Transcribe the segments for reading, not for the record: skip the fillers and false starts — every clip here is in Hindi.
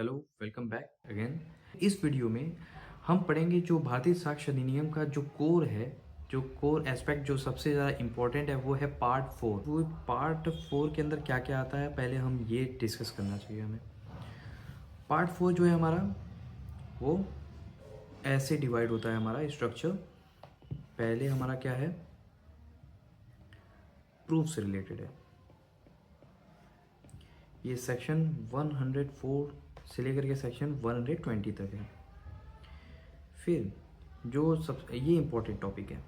Hello, welcome back again. इस वीडियो में हम पढ़ेंगे जो भारतीय साक्ष्य अधिनियम का जो कोर है, जो कोर एस्पेक्ट जो सबसे ज़्यादा इम्पोर्टेंट है वो है पार्ट 4। वो पार्ट 4 के अंदर क्या क्या आता है पहले हम ये डिस्कस करना चाहिए हमें। पार्ट 4 जो है हमारा वो ऐसे डिवाइड होता है हमारा स्ट्रक्चर। पहले हमारा क्या है, प्रूफ से रिलेटेड है। ये सेक्शन 104 से लेकर के सेक्शन 120 तक है। फिर जो सब ये इम्पोर्टेंट टॉपिक है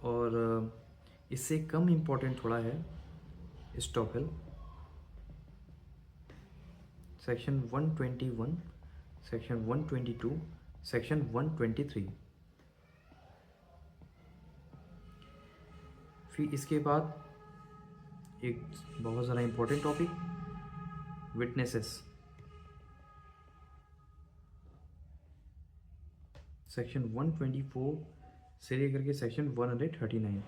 और इससे कम इम्पोर्टेंट थोड़ा है स्टॉपल सेक्शन 121, सेक्शन 122, सेक्शन 123। फिर इसके बाद एक बहुत ज़्यादा इम्पोर्टेंट टॉपिक विटनेसेस, सेक्शन 124 से लेकर के section 139।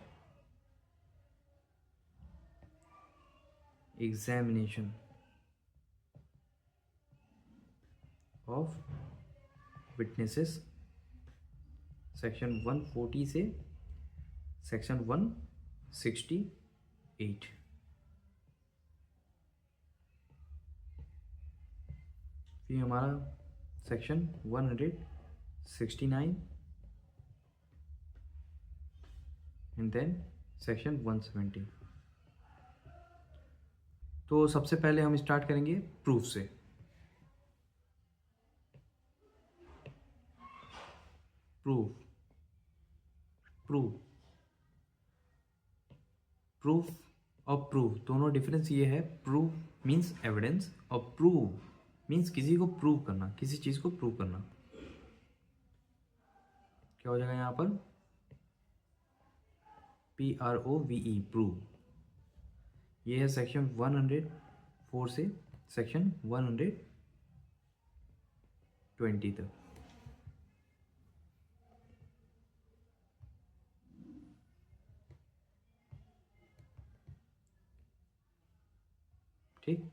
Examination of witnesses, section 140 से सेक्शन 168। फिर हमारा सेक्शन 169 एंड देन सेक्शन 170। तो सबसे पहले हम स्टार्ट करेंगे प्रूफ से। प्रूफ प्रूफ प्रूफ और प्रूफ दोनों डिफरेंस ये है। प्रूफ मीन्स एविडेंस और प्रूव मीन्स किसी को प्रूव करना, किसी चीज़ को प्रूव करना। क्या हो जाएगा यहाँ पर, PROVE प्रूव। ये है सेक्शन 104 से सेक्शन 120 तक। ठीक,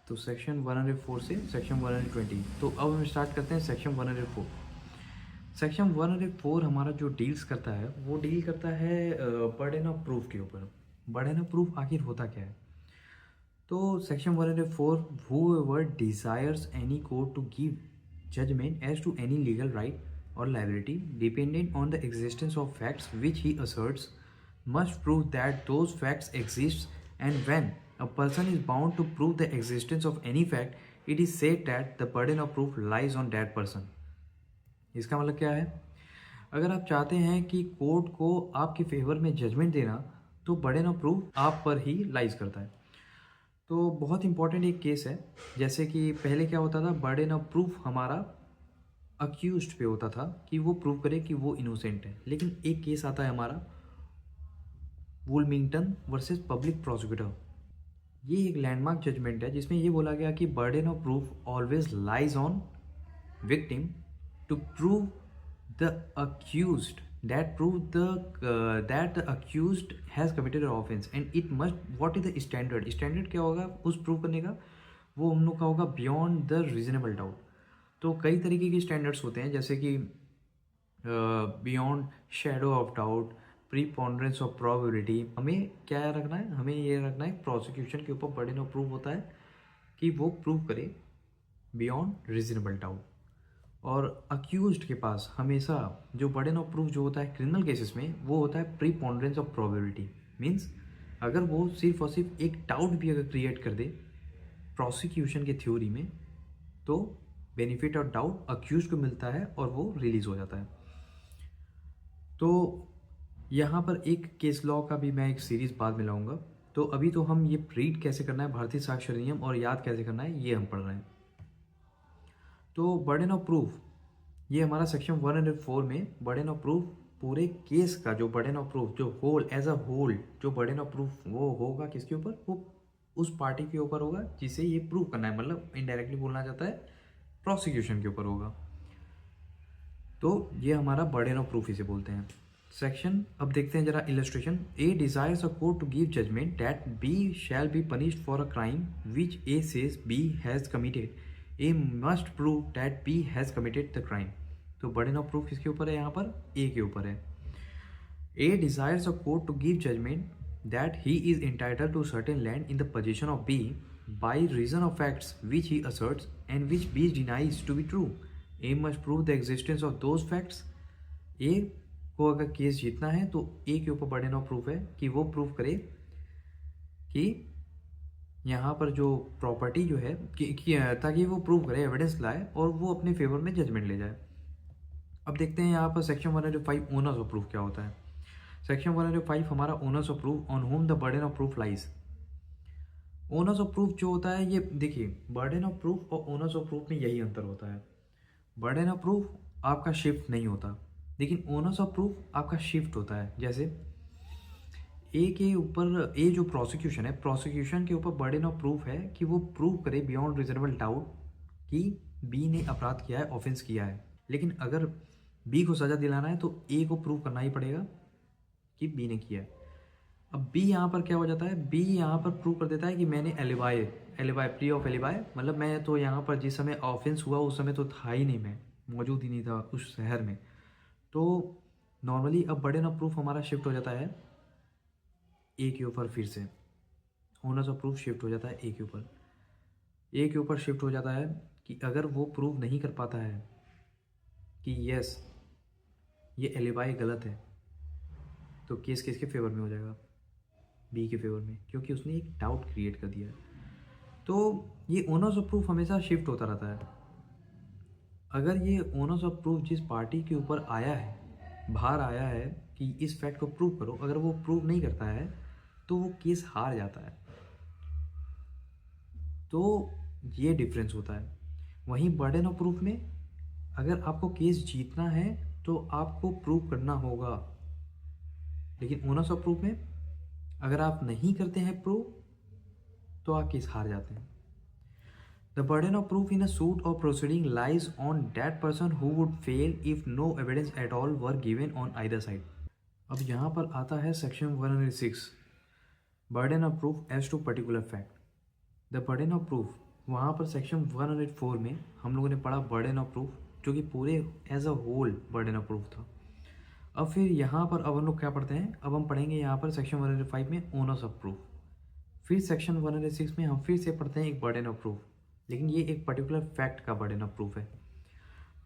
तो सेक्शन 104 से सेक्शन 120। तो अब हम स्टार्ट करते हैं सेक्शन 104। सेक्शन 104 हमारा जो डील्स करता है वो डील करता है बर्डन ऑफ प्रूफ के ऊपर। बर्डन ऑफ प्रूफ आखिर होता क्या है, तो section 104, whoever desires any court to give judgment as to any legal right or liability dependent on the existence of facts which he asserts must prove that those facts exist, and when a person is bound to prove the existence of any fact it is said that the burden of proof lies on that person। इसका मतलब क्या है, अगर आप चाहते हैं कि कोर्ट को आपके फेवर में जजमेंट देना तो बर्डन ऑफ प्रूफ आप पर ही लाइज करता है। तो बहुत इंपॉर्टेंट एक केस है, जैसे कि पहले क्या होता था, बर्डन ऑफ प्रूफ हमारा अक्यूज्ड पे होता था कि वो प्रूव करे कि वो इनोसेंट है। लेकिन एक केस आता है हमारा वुलमिंगटन वर्सेस पब्लिक प्रोसिक्यूटर। ये एक लैंडमार्क जजमेंट है जिसमें ये बोला गया कि burden of proof always lies on victim to prove the accused that the accused has committed an offense and it must, what is the standard क्या होगा उस प्रूव करने का, वो हम लोग का होगा बियॉन्ड द रीजनेबल डाउट। तो कई तरीके के स्टैंडर्ड्स होते हैं, जैसे कि beyond shadow of doubt, preponderance of probability. हमें क्या रखना है, हमें ये रखना है प्रोसिक्यूशन के ऊपर बर्डन ऑफ प्रूफ होता है कि वो प्रूव करे बियॉन्ड रीजनेबल डाउट। और अक्यूज्ड के पास हमेशा जो बर्डन ऑफ प्रूफ जो होता है क्रिमिनल केसेस में वो होता है प्रीपोंडरेंस ऑफ प्रोबेबिलिटी। मीन्स अगर वो सिर्फ और सिर्फ एक डाउट भी अगर क्रिएट कर दे प्रोसिक्यूशन के थ्योरी में तो बेनिफिट ऑफ डाउट अक्यूज को मिलता है और वो रिलीज हो जाता है। तो यहाँ पर एक केस लॉ का भी मैं एक सीरीज बाद में लाऊंगा। तो अभी तो हम ये रीड कैसे करना है भारतीय साक्ष्य अधिनियम और याद कैसे करना है ये हम पढ़ रहे हैं। तो बर्डन ऑफ प्रूफ ये हमारा सेक्शन 104 में बर्डन ऑफ प्रूफ पूरे केस का जो बर्डन ऑफ प्रूफ जो होल एज अ होल जो बर्डन ऑफ प्रूफ वो होगा किसके ऊपर, वो उस पार्टी के ऊपर होगा जिसे ये प्रूव करना है, मतलब इनडायरेक्टली बोलना चाहता है प्रोसिक्यूशन के ऊपर होगा। तो ये हमारा बर्डन ऑफ प्रूफ इसे बोलते हैं। सेक्शन अब देखते हैं जरा illustration. A desires a court to give judgment that B shall be punished for a crime which A says B has committed A must prove that B has committed the crime. तो बर्डन ऑफ प्रूफ किसके ऊपर है यहाँ पर? ए के ऊपर है। A desires a court to give judgment that he is entitled to certain land in the position of B by reason of facts which he asserts and which B denies to be true. A must prove the existence of those facts. A को अगर केस जीतना है तो ए के ऊपर बर्डन ऑफ प्रूफ है कि वो प्रूव करे कि यहाँ पर जो प्रॉपर्टी जो है ताकि वो प्रूव करे, एविडेंस लाए और वो अपने फेवर में जजमेंट ले जाए। अब देखते हैं यहाँ पर सेक्शन 105 ओनर्स ऑफ प्रूफ क्या होता है। सेक्शन 105 हमारा owners of proof on home the burden of proof lies. Owners of proof जो होता है, ये देखिए बर्डन ऑफ प्रूफ और ओनर्स ऑफ प्रूफ में यही अंतर होता है। बर्डन ऑफ प्रूफ आपका शिफ्ट नहीं होता, लेकिन ओनर्स ऑफ प्रूफ आपका शिफ्ट होता है। जैसे ए के ऊपर, ए जो प्रोसिक्यूशन है, प्रोसिक्यूशन के ऊपर बर्डन ऑफ प्रूफ है कि वो प्रूव करे बियॉन्ड रीजनेबल डाउट कि बी ने अपराध किया है, ऑफेंस किया है। लेकिन अगर बी को सजा दिलाना है तो ए को प्रूव करना ही पड़ेगा कि बी ने किया है। अब बी यहाँ पर क्या हो जाता है, बी यहाँ पर प्रूव कर देता है कि मैंने एलिबाई प्ली ऑफ एलिबाई, मतलब मैं तो यहाँ पर जिस समय ऑफेंस हुआ उस समय तो था ही नहीं, मैं मौजूद ही नहीं था उस शहर में। तो नॉर्मली अब बर्डन ऑफ प्रूफ हमारा शिफ्ट हो जाता है ए के ऊपर, फिर से ओनर्स ऑफ प्रूफ शिफ्ट हो जाता है ए के ऊपर। ए के ऊपर शिफ्ट हो जाता है कि अगर वो प्रूव नहीं कर पाता है कि यस ये एलिबाई गलत है, तो केस किसके फेवर में हो जाएगा? बी के फेवर में, क्योंकि उसने एक डाउट क्रिएट कर दिया है। तो ये ओनर्स ऑफ प्रूफ हमेशा शिफ्ट होता रहता है। अगर ये ओनर्स ऑफ प्रूफ जिस पार्टी के ऊपर आया है, बाहर आया है कि इस फैक्ट को प्रूव करो, अगर वो प्रूव नहीं करता है तो वो केस हार जाता है। तो ये डिफरेंस होता है। वहीं बर्डन ऑफ प्रूफ में अगर आपको केस जीतना है तो आपको प्रूव करना होगा, लेकिन ओनर्स ऑफ प्रूफ में अगर आप नहीं करते हैं प्रूव तो आप केस हार जाते हैं। The burden of proof in a suit और proceeding lies on that person who would fail if no evidence at all were given on either side. अब यहाँ पर आता है section 106 burden of proof as to particular fact. The burden of proof, वहाँ पर सेक्शन 104 में हम लोगों ने पढ़ा बर्डन ऑफ प्रूफ, जो कि पूरे as a whole burden of proof था। अब फिर यहाँ पर अब हम लोग क्या पढ़ते हैं, अब हम पढ़ेंगे यहाँ पर सेक्शन 105 में ओनर्स ऑफ प्रूफ। फिर सेक्शन 106 में हम फिर से पढ़ते हैं एक बर्डन ऑफ प्रूफ, लेकिन ये एक पर्टिकुलर फैक्ट का बर्डन ऑफ प्रूफ है।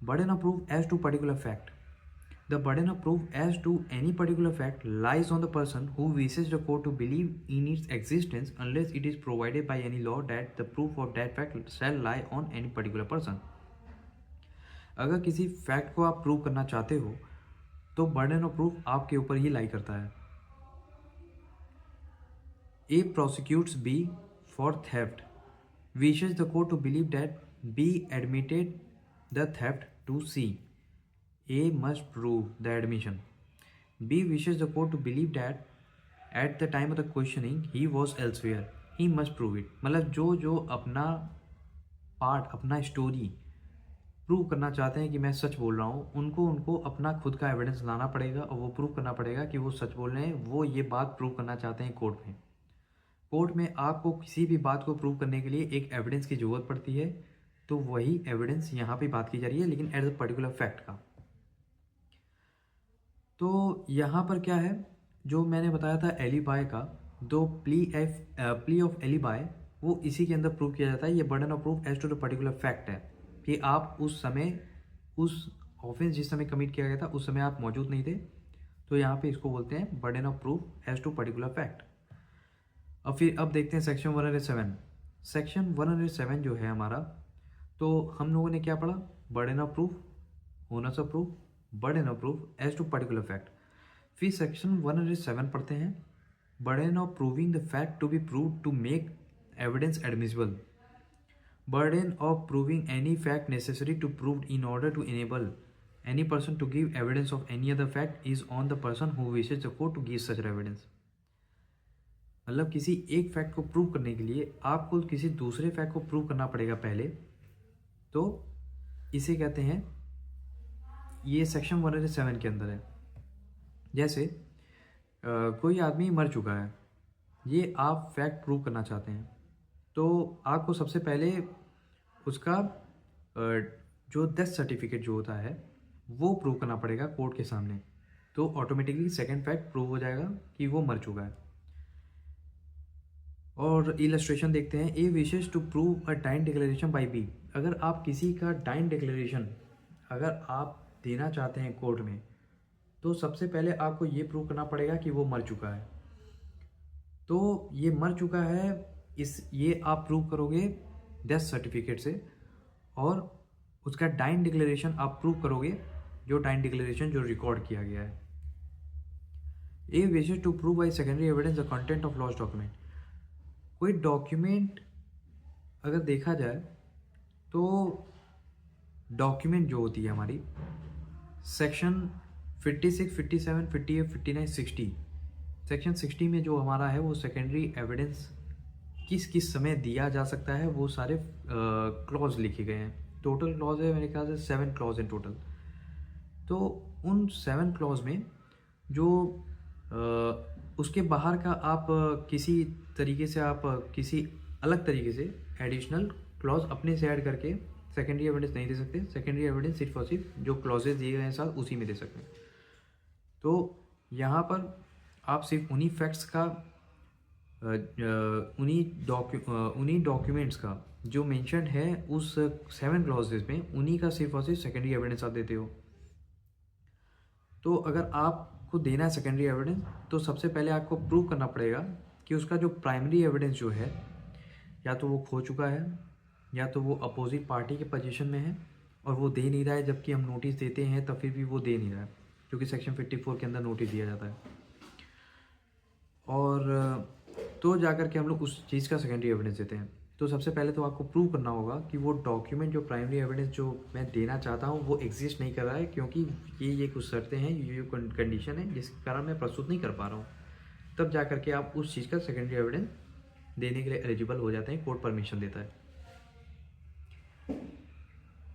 Burden of proof as to particular fact. The burden of proof as to any particular fact lies on the person who wishes the court to believe in its existence unless it is provided by any law that the proof of that fact shall lie on any particular person. अगर किसी फैक्ट को आप प्रूव करना चाहते हो तो बर्डन ऑफ प्रूफ आपके ऊपर ही लाई करता है। A prosecutes B for theft, wishes the court to believe that B admitted the theft to C. A must prove the admission. B wishes the court to believe that at the time of the questioning he was elsewhere. He must prove it. मतलब जो जो अपना पार्ट, अपना स्टोरी प्रूव करना चाहते हैं कि मैं सच बोल रहा हूँ, उनको अपना खुद का एविडेंस लाना पड़ेगा और वो प्रूव करना पड़ेगा कि वो सच बोल रहे हैं। वो ये बात प्रूव करना चाहते हैं कोर्ट में। कोर्ट में आपको किसी भी बात को प्रूव करने के लिए एक एविडेंस की ज़रूरत पड़ती है, तो वही एविडेंस यहाँ पे बात की जा रही है, लेकिन एज अ पर्टिकुलर फैक्ट का। तो यहाँ पर क्या है, जो मैंने बताया था एलिबाई का, दो प्ली ऑफ एलिबाई, वो इसी के अंदर प्रूव किया जाता है। ये burden of proof as to the particular fact है कि आप उस समय, उस ऑफेंस जिस समय कमिट किया गया था उस समय आप मौजूद नहीं थे, तो यहाँ पे इसको बोलते हैं burden of proof as to particular fact. अब देखते हैं सेक्शन 107। सेक्शन 107 जो है हमारा, तो हम लोगों ने क्या पढ़ा, burden of proof, onus of proof, burden of proof as to particular fact. फिर सेक्शन 107 पढ़ते हैं burden of proving the fact to be prove to make evidence admissible. Burden of proving any fact necessary to prove in order to enable any person to give evidence of any other fact is on the person who wishes the court to give such evidence. मतलब किसी एक फैक्ट को प्रूव करने के लिए आपको किसी दूसरे फैक्ट को प्रूव करना पड़ेगा पहले, तो इसे कहते हैं, ये सेक्शन 107 के अंदर है। जैसे कोई आदमी मर चुका है, ये आप फैक्ट प्रूव करना चाहते हैं, तो आपको सबसे पहले उसका जो डेथ सर्टिफिकेट जो होता है वो प्रूव करना पड़ेगा कोर्ट के सामने। तो ऑटोमेटिकली सेकंड फैक्ट प्रूव हो जाएगा कि वो मर चुका है। और इलस्ट्रेशन देखते हैं। A wishes to prove a dying declaration by B. अगर आप किसी का डाइन डिक्लेरेशन अगर आप देना चाहते हैं कोर्ट में, तो सबसे पहले आपको ये प्रूव करना पड़ेगा कि वो मर चुका है। तो ये मर चुका है, ये आप प्रूव करोगे डेथ सर्टिफिकेट से, और उसका डाइन डिक्लेरेशन आप प्रूव करोगे, जो डाइन डिक्लेरेशन जो रिकॉर्ड किया गया है। A wishes to prove by secondary evidence the content of lost document. कोई डॉक्यूमेंट अगर देखा जाए तो डॉक्यूमेंट जो होती है हमारी, सेक्शन 56, 57, 58, 59, 60, सेक्शन 60 में जो हमारा है वो सेकेंडरी एविडेंस किस किस समय दिया जा सकता है, वो सारे क्लॉज लिखे गए हैं। टोटल क्लॉज है मेरे ख्याल से 7 क्लॉज इन टोटल। तो उन 7 क्लॉज में जो उसके बाहर का आप किसी तरीके से आप किसी अलग तरीके से एडिशनल क्लॉज अपने से ऐड करके सेकेंडरी एविडेंस नहीं दे सकते। सेकेंडरी एविडेंस सिर्फ और सिर्फ जो क्लॉजेज दिए गए हैं साथ उसी में दे सकते हैं। तो यहाँ पर आप सिर्फ उन्हीं फैक्ट्स का उन्हीं डॉक्यूमेंट्स का जो मेंशन्ड है उस 7 क्लॉजेज में, उन्हीं का सिर्फ और सिर्फ सेकेंडरी एविडेंस आप देते हो। तो अगर आपको देना है सेकेंडरी एविडेंस, तो सबसे पहले आपको प्रूव करना पड़ेगा कि उसका जो प्राइमरी एविडेंस जो है, या तो वो खो चुका है, या तो वो अपोजिट पार्टी के पोजीशन में है और वो दे नहीं रहा है, जबकि हम नोटिस देते हैं तब फिर भी वो दे नहीं रहा है, क्योंकि सेक्शन 54 के अंदर नोटिस दिया जाता है। और तो जाकर के हम लोग उस चीज़ का सेकेंडरी एविडेंस देते हैं। तो सबसे पहले तो आपको प्रूव करना होगा कि वो डॉक्यूमेंट जो प्राइमरी एविडेंस जो मैं देना चाहता हूँ वो एग्जिस्ट नहीं कर रहा है, क्योंकि ये कुछ शर्तें हैं, ये कंडीशन है जिसके कारण मैं प्रस्तुत नहीं कर पा रहा हूँ। तब जा करके आप उस चीज़ का सेकेंडरी एविडेंस देने के लिए एलिजिबल हो जाते हैं, कोर्ट परमिशन देता है।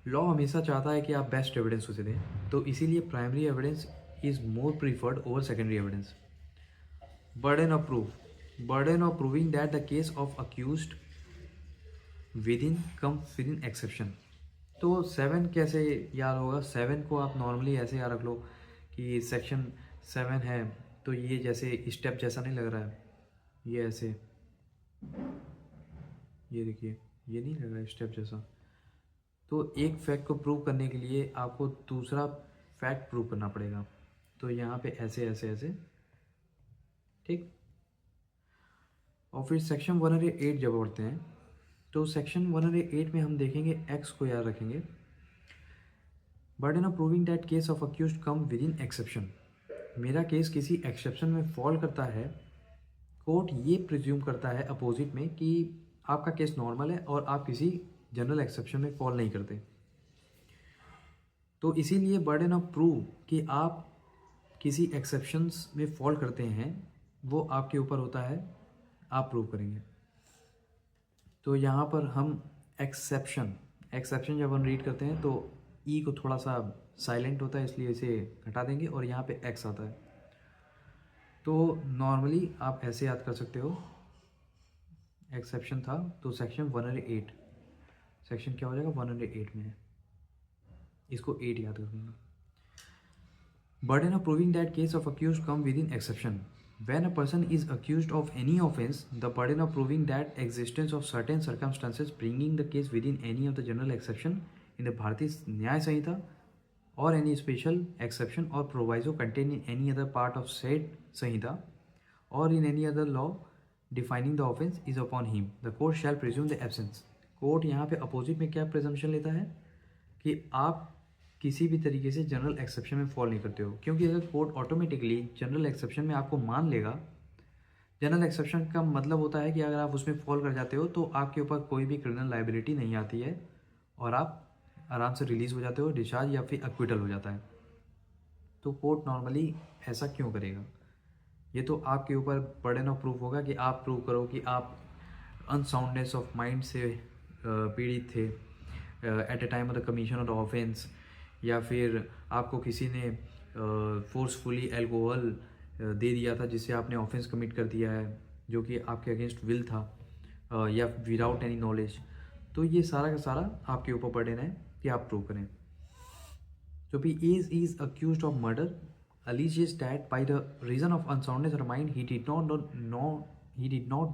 लॉ हमेशा चाहता है कि आप बेस्ट एविडेंस उसे दें, तो इसीलिए primary evidence is more preferred over secondary evidence. Burden of proving that the case of accused with in exception. तो 7 कैसे याद होगा? 7 को आप नॉर्मली ऐसे याद रख लो कि सेक्शन 7 है, तो ये जैसे स्टेप जैसा नहीं लग रहा है, ये ऐसे, ये देखिए ये नहीं लग रहा है स्टेप जैसा। तो एक फैक्ट को प्रूव करने के लिए आपको दूसरा फैक्ट प्रूव करना पड़ेगा। तो यहाँ पे ऐसे ऐसे ऐसे, ठीक। और फिर सेक्शन 108 जब पढ़ते हैं, तो सेक्शन 108 में हम देखेंगे एक्स को याद रखेंगे। Burden of proving that case of accused come with in exception. मेरा केस किसी एक्सेप्शन में फॉल करता है, कोर्ट ये प्रिज्यूम करता है अपोजिट में कि आपका केस नॉर्मल है और आप किसी जनरल एक्सेप्शन में फॉल नहीं करते। तो इसीलिए बर्डन ऑफ प्रूव कि आप किसी एक्सेप्शंस में फॉल करते हैं वो आपके ऊपर होता है, आप प्रूव करेंगे। तो यहाँ पर हम एक्सेप्शन जब हम रीड करते हैं तो ई को थोड़ा सा साइलेंट होता है, इसलिए इसे हटा देंगे और यहाँ पे एक्स आता है। तो नॉर्मली आप ऐसे याद कर सकते हो, एक्सेप्शन था तो सेक्शन 108, सेक्शन क्या हो जाएगा 108 में है, इसको 8 याद रखूँगा। Burden of proving that case of accused come with in exception. When a person is accused of any offense, the burden of proving that existence of certain circumstances bringing the case within any of the general exception in the Bharatiya Nyaya Sanhita or any special exception or proviso contained in any other part of said Sanhita or in any other law defining the offense is upon him. The court shall presume the absence. Court यहाँ पे अपोजिट में क्या प्रिजम्पशन लेता है कि आप किसी भी तरीके से जनरल एक्सेप्शन में फॉल नहीं करते हो, क्योंकि अगर कोर्ट ऑटोमेटिकली जनरल एक्सेप्शन में आपको मान लेगा, जनरल एक्सेप्शन का मतलब होता है कि अगर आप उसमें फॉल कर जाते हो तो आपके ऊपर कोई भी क्रिमिनल लायबिलिटी नहीं आती है और आप आराम से रिलीज़ हो जाते हो, डिस्चार्ज या फिर एक्विटल हो जाता है। तो कोर्ट नॉर्मली ऐसा क्यों करेगा? ये तो आपके ऊपर बर्डन ऑफ प्रूफ होगा कि आप प्रूव करो कि आप अनसाउंडनेस ऑफ माइंड से पीड़ित थे at a time of the commission of the offence, या फिर आपको किसी ने फोर्सफुली एल्कोहल दे दिया था जिससे आपने ऑफेंस कमिट कर दिया है जो कि आपके अगेंस्ट विल था, या विदाउट एनी नॉलेज। तो ये सारा का सारा आपके ऊपर बर्डन है कि आप प्रूव करें. So P is accused of murder. Alleges that by the reason of unsoundness of mind, he did not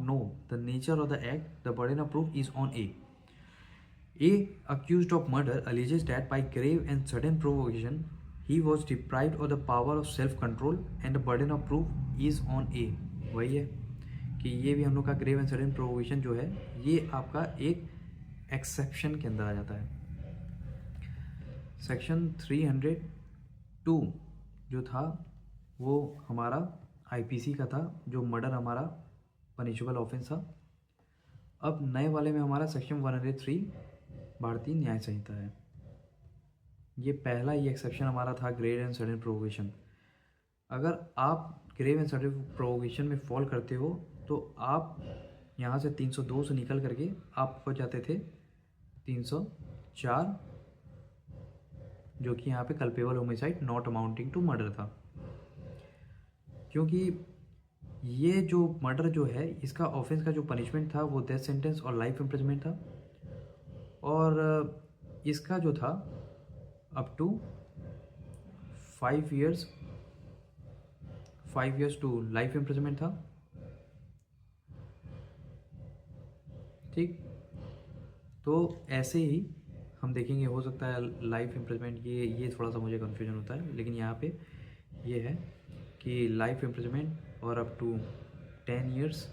know the nature of the act. The burden of proof is on A. A, accused of murder, alleges that by grave and sudden provocation, he was deprived of the power of self-control, and the burden of proof is on A. वही है कि ये भी हम लोग का ग्रेव एंड सडन प्रोवोकेशन जो है ये आपका एक एक्सेप्शन के अंदर आ जाता है. सेक्शन 302 जो था वो हमारा आईपीसी का था, जो मर्डर हमारा पनिशेबल ऑफेंस था. अब नए वाले में हमारा सेक्शन 103 भारतीय न्याय संहिता है. ये पहला ही एक्सेप्शन हमारा था ग्रेव एंड सडन प्रोवोकेशन. अगर आप ग्रेव एंड सडन प्रोवोकेशन में फॉल करते हो तो आप यहाँ से 302 से निकल करके आप हो जाते थे 304, जो कि यहाँ पे culpable homicide not amounting to murder था. क्योंकि ये जो मर्डर जो है इसका ऑफेंस का जो पनिशमेंट था वो डेथ सेंटेंस और लाइफ इम्प्रिजनमेंट था, और इसका जो था up to 5 years to life imprisonment था. ठीक, तो ऐसे ही हम देखेंगे. हो सकता है लाइफ इम्प्रिजनमेंट ये थोड़ा सा मुझे कन्फ्यूजन होता है, लेकिन यहाँ पे ये है कि लाइफ इम्प्रिजनमेंट और अप टू 10 years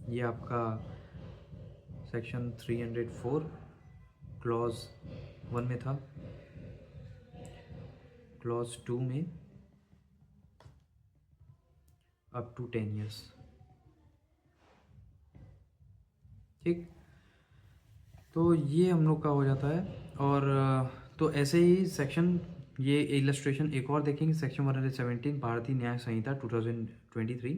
ये आपका सेक्शन 304 क्लॉज 1 में था. क्लॉज 2 में अप टू 10 years. ठीक, तो ये हम लोग का हो जाता है. और तो ऐसे ही सेक्शन ये इलस्ट्रेशन एक और देखेंगे. सेक्शन 117 भारतीय न्याय संहिता 2023.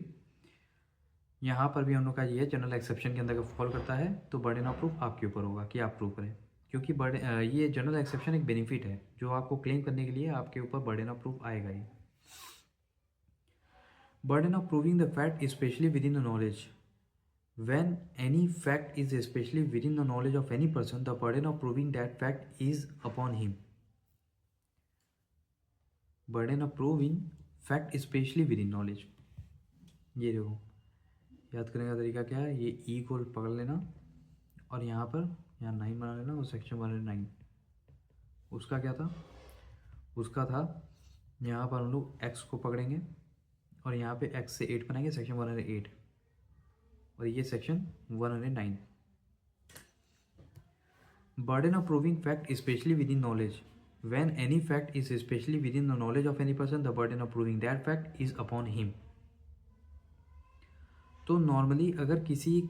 यहाँ पर भी हम लोग का ये जनरल एक्सेप्शन के अंदर फॉल करता है तो बर्डन ऑफ प्रूफ आपके ऊपर होगा कि आप प्रूव करें, क्योंकि ये जनरल एक्सेप्शन एक बेनिफिट है जो आपको क्लेम करने के लिए आपके ऊपर बर्डन ऑफ प्रूफ आएगा ही. Burden of proving the fact especially within the knowledge. When any fact is especially within the knowledge of any person, the burden of proving that fact is upon him. Burden of proving fact especially within knowledge. ये देखो, याद करने का तरीका क्या है. ये ई को पकड़ लेना और यहाँ पर 9 बना लेना. और सेक्शन 109 उसका क्या था, उसका था यहाँ पर हम लोग एक्स को पकड़ेंगे और यहाँ पे एक्स से 8 बनाएंगे. सेक्शन 108 और ये section 109. Burden of proving fact especially with in knowledge. When any fact is specially within the knowledge of any person, the burden of proving that fact is upon him. तो नॉर्मली अगर किसी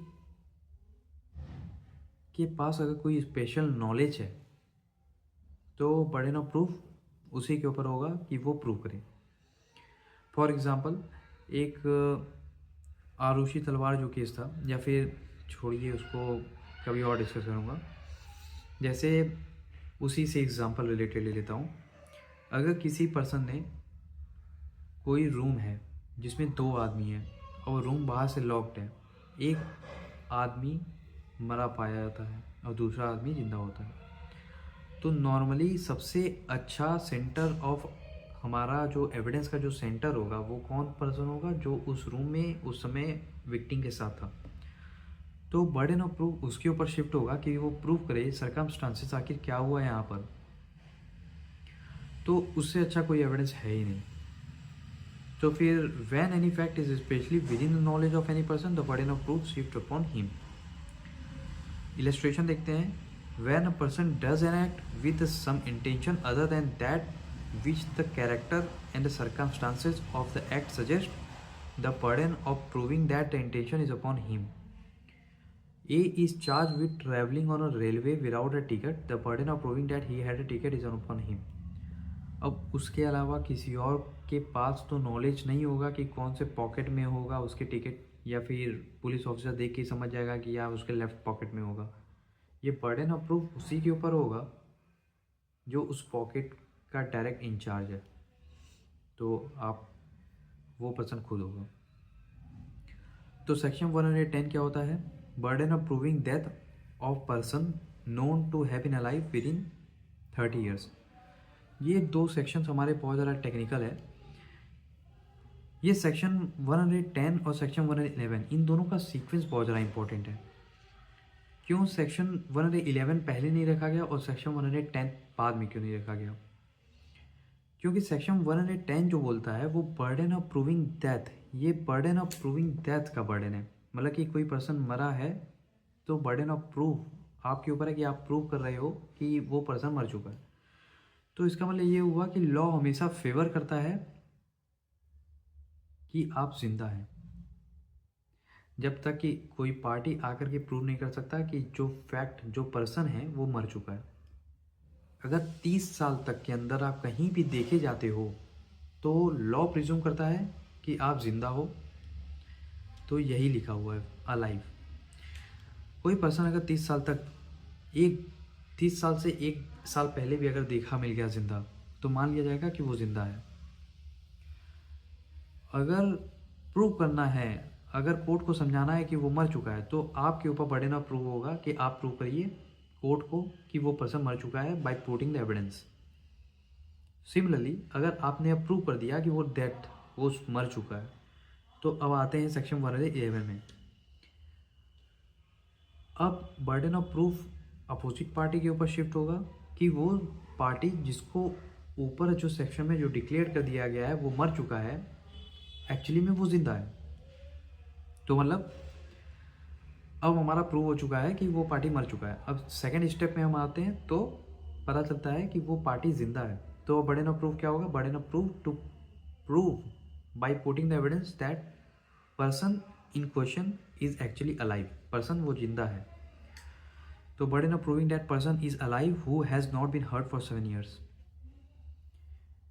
के पास अगर कोई स्पेशल नॉलेज है तो बर्डन ऑफ प्रूफ उसी के ऊपर होगा कि वो प्रूव करे. फॉर एग्जाम्पल एक आरुषि तलवार जो केस था, या फिर छोड़िए उसको कभी और डिस्कस करूँगा. जैसे उसी से एग्जांपल रिलेटेड ले लेता हूँ. अगर किसी पर्सन ने कोई रूम है जिसमें 2 आदमी हैं और रूम बाहर से लॉक्ड है, एक आदमी मरा पाया जाता है और दूसरा आदमी जिंदा होता है, तो नॉर्मली सबसे अच्छा सेंटर ऑफ हमारा जो एविडेंस का जो सेंटर होगा वो कौन पर्सन होगा, जो उस रूम में उस समय विक्टिम के साथ था. तो बर्डन ऑफ प्रूफ उसके ऊपर शिफ्ट होगा कि वो प्रूव करे सर्कमस्टांसेस आखिर क्या हुआ यहाँ पर. तो उससे अच्छा कोई एविडेंस है ही नहीं. तो फिर when any fact is specially within the knowledge of any person, the burden of proof shift upon him. Illustration देखते हैं. When a person does an act with some intention other than that which the character and the circumstances of the act suggest, the burden of proving that the intention is upon him. A is charged with traveling on a railway without a ticket. The burden of proving that he had a ticket is upon him. अब उसके अलावा किसी और के पास तो नॉलेज नहीं होगा कि कौन से पॉकेट में होगा उसके टिकट, या फिर पुलिस ऑफिसर देख के समझ जाएगा कि यार उसके लेफ्ट पॉकेट में होगा. ये बर्डन ऑफ प्रूफ उसी के ऊपर होगा जो उस पॉकेट का डायरेक्ट इंचार्ज है, तो आप वो पर्सन खुद होगा. तो सेक्शन 110 क्या होता है, burden of proving death of person known to have been alive within 30 years. ये दो सेक्शंस हमारे बहुत ज़्यादा टेक्निकल है। ये सेक्शन 110 और सेक्शन 111 इन दोनों का सीक्वेंस बहुत ज़्यादा इंपॉर्टेंट है। क्यों सेक्शन 111 पहले नहीं रखा गया और सेक्शन 110 बाद में क्यों नहीं रखा गया? क्योंकि सेक्शन 110 जो बोलता है वो बर्डन ऑफ प्रूविंग डेथ, ये बर्डन ऑफ प्रूविंग डेथ का बर्डन है। मतलब कि कोई पर्सन मरा है तो बर्डन ऑफ प्रूफ आपके ऊपर है कि आप प्रूव कर रहे हो कि वो पर्सन मर चुका है। तो इसका मतलब ये हुआ कि लॉ हमेशा फेवर करता है कि आप जिंदा हैं, जब तक कि कोई पार्टी आकर के प्रूव नहीं कर सकता कि जो फैक्ट जो पर्सन है वो मर चुका है। अगर 30 साल तक के अंदर आप कहीं भी देखे जाते हो तो लॉ प्रिज्यूम करता है कि आप जिंदा हो। तो यही लिखा हुआ है अलाइव। कोई पर्सन अगर 30 साल तक 30 साल से 1 साल पहले भी अगर देखा मिल गया जिंदा तो मान लिया जाएगा कि वो जिंदा है। अगर प्रूव करना है, अगर कोर्ट को समझाना है कि वो मर चुका है तो आपके ऊपर बर्डन ऑफ प्रूफ होगा कि आप प्रूव करिए कोर्ट को कि वो पर्सन मर चुका है bye putting the evidence. Similarly अगर आपने अब प्रूव कर दिया कि वो मर चुका है तो अब आते हैं सेक्शन 111 में। अब burden of proof opposite party के ऊपर शिफ्ट होगा कि वो पार्टी जिसको ऊपर जो सेक्शन में जो डिक्लेयर कर दिया गया है वो मर चुका है, एक्चुअली में वो जिंदा है। तो मतलब अब हमारा प्रूव हो चुका है कि वो पार्टी मर चुका है। अब सेकंड स्टेप में हम आते हैं तो पता चलता है कि वो पार्टी जिंदा है। तो बर्डन ऑफ प्रूफ क्या होगा? Burden of proof to prove by putting the evidence that person in question is actually alive, person वो जिंदा है। तो burden of proving that person is alive who has not been heard for 7 years।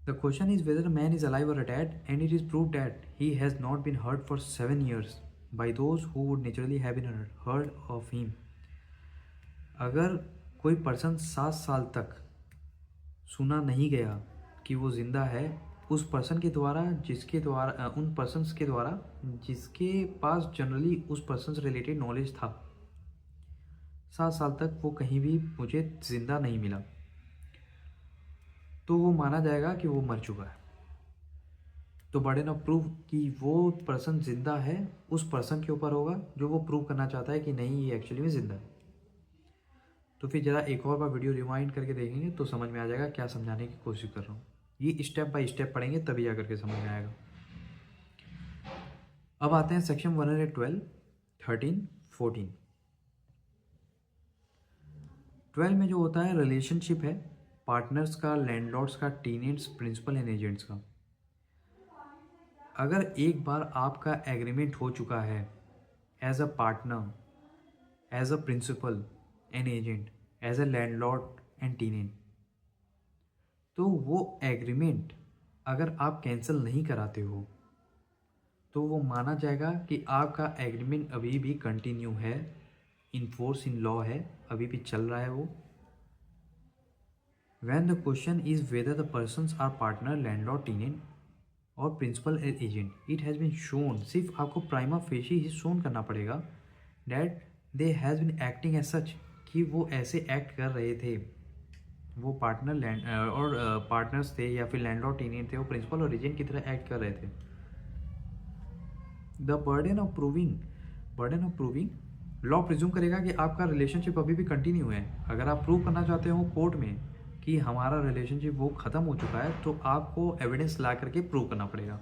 The question is whether a man is alive or dead, and it is proved that he has not been heard for 7 years by those who would naturally have been heard of him। अगर कोई पर्सन 7 साल तक सुना नहीं गया कि वो जिंदा है, उस पर्सन के द्वारा उन पर्सन्स के द्वारा जिसके पास जनरली उस पर्सन से रिलेटेड नॉलेज था, 7 साल तक वो कहीं भी मुझे जिंदा नहीं मिला, तो वो माना जाएगा कि वो मर चुका है। तो बर्डन ऑफ प्रूफ कि वो पर्सन जिंदा है उस पर्सन के ऊपर होगा जो वो प्रूव करना चाहता है कि नहीं ये एक्चुअली में जिंदा है। तो फिर ज़रा एक और बार वीडियो रिवाइंड करके देखेंगे तो समझ में आ जाएगा क्या समझाने की कोशिश कर रहा हूँ। ये स्टेप बाय स्टेप पढ़ेंगे तभी जा करके समझ में आएगा। अब आते हैं सेक्शन 112, 13, 14। 12 में जो होता है रिलेशनशिप है पार्टनर्स का, लैंडलॉर्ड्स का, टेनेंट्स, प्रिंसिपल एंड एजेंट्स का। अगर एक बार आपका एग्रीमेंट हो चुका है as a partner, as a principal and agent, as a landlord and tenant, तो वो एग्रीमेंट अगर आप कैंसिल नहीं कराते हो तो वो माना जाएगा कि आपका एग्रीमेंट अभी भी कंटिन्यू है, इन फोर्स इन लॉ है, अभी भी चल रहा है वो। When the question is whether the persons are partner, landlord, tenant और principal agent, it has been shown, सिर्फ आपको प्राइमा फेशी ही शोन करना पड़ेगा that they has been acting as such, कि वो ऐसे एक्ट कर रहे थे, वो पार्टनर लैंड और पार्टनर्स थे या फिर लैंडलॉर्ड टेनेंट थे, वो प्रिंसिपल और एजेंट की तरह एक्ट कर रहे थे। The burden of proving law presume करेगा कि आपका रिलेशनशिप अभी भी कंटिन्यू है। अगर आप प्रूव करना चाहते हो कोर्ट में कि हमारा रिलेशनशिप वो ख़त्म हो चुका है तो आपको एविडेंस ला करके प्रूव करना पड़ेगा।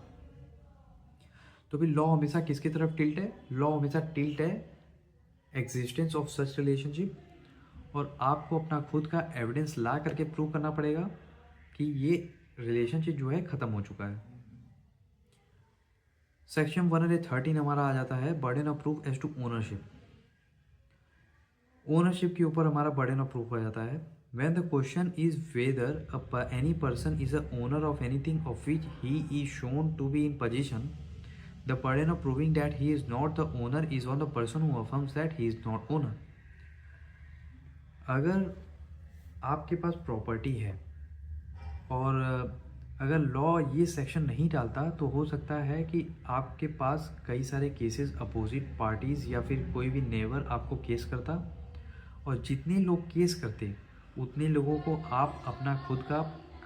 तो फिर लॉ हमेशा किसकी तरफ टिल्ट है? लॉ हमेशा टिल्ट है एग्जिस्टेंस ऑफ सच रिलेशनशिप, और आपको अपना खुद का एविडेंस ला करके प्रूव करना पड़ेगा कि ये रिलेशनशिप जो है ख़त्म हो चुका है। सेक्शन 113 हमारा आ जाता है burden of proof as to ownership. Ownership के ऊपर हमारा बर्डन ऑफ प्रूफ आ जाता है when the question is whether any person is a owner of anything of which he is shown to be in possession, the burden of proving that he is not the owner is on the person who affirms that he is not owner। अगर आपके पास प्रॉपर्टी है और अगर लॉ ये सेक्शन नहीं डालता तो हो सकता है कि आपके पास कई सारे केसेस अपोजिट पार्टीज़ या फिर कोई भी नेबर आपको केस करता और जितने लोग केस करते उतने लोगों को आप अपना खुद का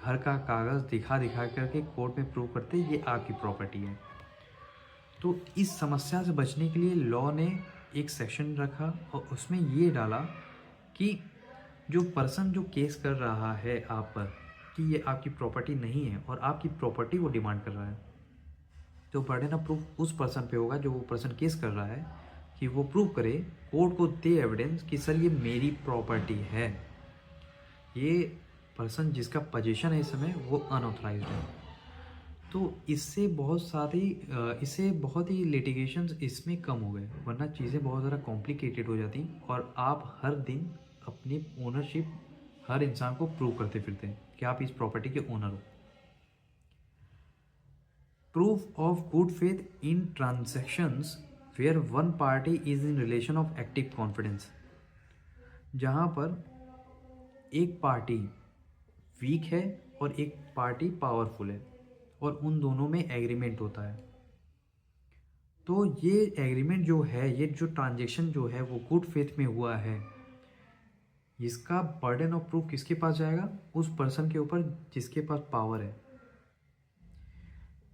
घर का कागज़ दिखा दिखा करके कोर्ट में प्रूव करते ये आपकी प्रॉपर्टी है। तो इस समस्या से बचने के लिए लॉ ने एक सेक्शन रखा और उसमें ये डाला कि जो पर्सन जो केस कर रहा है आप पर कि ये आपकी प्रॉपर्टी नहीं है और आपकी प्रॉपर्टी वो डिमांड कर रहा है, तो बर्डन ऑफ प्रूफ उस पर्सन पे होगा जो वो पर्सन केस कर रहा है कि वो प्रूव करे, कोर्ट को दे एविडेंस कि सर ये मेरी प्रॉपर्टी है, ये पर्सन जिसका पोजीशन है इस समय वो अनऑथराइज्ड है। तो इससे बहुत ही लिटिगेशंस इसमें कम हो गए, वरना चीज़ें बहुत ज़्यादा कॉम्प्लिकेटेड हो जाती और आप हर दिन अपनी ओनरशिप हर इंसान को प्रूव करते फिरते हैं कि आप इस प्रॉपर्टी के ओनर हो। Proof of good faith in transactions where one party is in relation of active confidence, जहाँ पर एक पार्टी वीक है और एक पार्टी पावरफुल है और उन दोनों में एग्रीमेंट होता है। तो ये एग्रीमेंट जो है, ये जो ट्रांजैक्शन जो है वो गुड फेथ में हुआ है, इसका बर्डन ऑफ प्रूफ किसके पास जाएगा? उस पर्सन के ऊपर जिसके पास पावर है।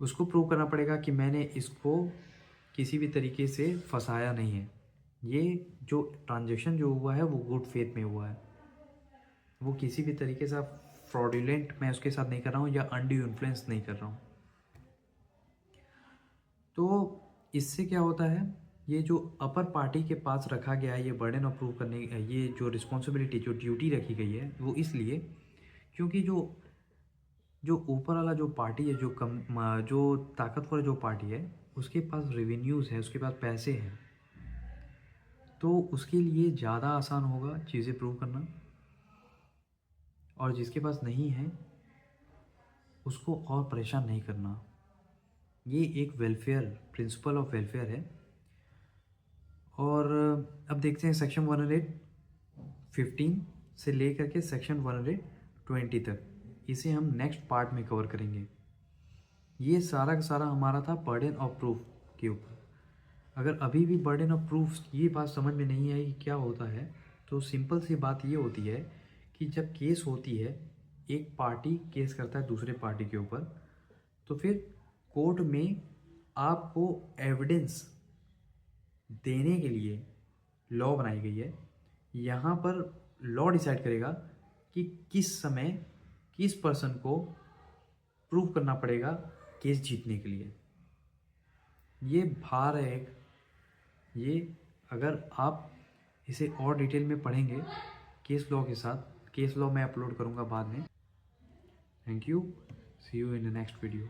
उसको प्रूव करना पड़ेगा कि मैंने इसको किसी भी तरीके से फंसाया नहीं है, ये जो ट्रांजैक्शन जो हुआ है वो गुड फेथ में हुआ है, वो किसी भी तरीके से फ्रॉडुलेंट मैं उसके साथ नहीं कर रहा हूँ या अनड्यू इन्फ्लुएंस नहीं कर रहा हूँ। तो इससे क्या होता है, ये जो अपर पार्टी के पास रखा गया है ये बर्डन ऑफ प्रूफ करने, ये जो रिस्पॉन्सिबिलिटी जो ड्यूटी रखी गई है वो इसलिए क्योंकि जो ऊपर वाला जो पार्टी है, जो ताकतवर जो पार्टी है उसके पास रेवेन्यूज़ है, उसके पास पैसे हैं, तो उसके लिए ज़्यादा आसान होगा चीज़ें प्रूव करना, और जिसके पास नहीं है उसको और परेशान नहीं करना। ये एक वेलफेयर प्रिंसिपल ऑफ वेलफेयर है। और अब देखते हैं सेक्शन 115 से लेकर के सेक्शन 120 तक, इसे हम नेक्स्ट पार्ट में कवर करेंगे। ये सारा का सारा हमारा था बर्डन ऑफ प्रूफ के ऊपर। अगर अभी भी बर्डन ऑफ प्रूफ ये बात समझ में नहीं आई कि क्या होता है, तो सिंपल सी बात ये होती है कि जब केस होती है, एक पार्टी केस करता है दूसरे पार्टी के ऊपर, तो फिर कोर्ट में आपको एविडेंस देने के लिए लॉ बनाई गई है। यहाँ पर लॉ डिसाइड करेगा कि किस समय किस पर्सन को प्रूव करना पड़ेगा केस जीतने के लिए। ये भार है एक, ये अगर आप इसे और डिटेल में पढ़ेंगे केस लॉ के साथ, केस लॉ मैं अपलोड करूँगा बाद में। Thank you, see you in the next video.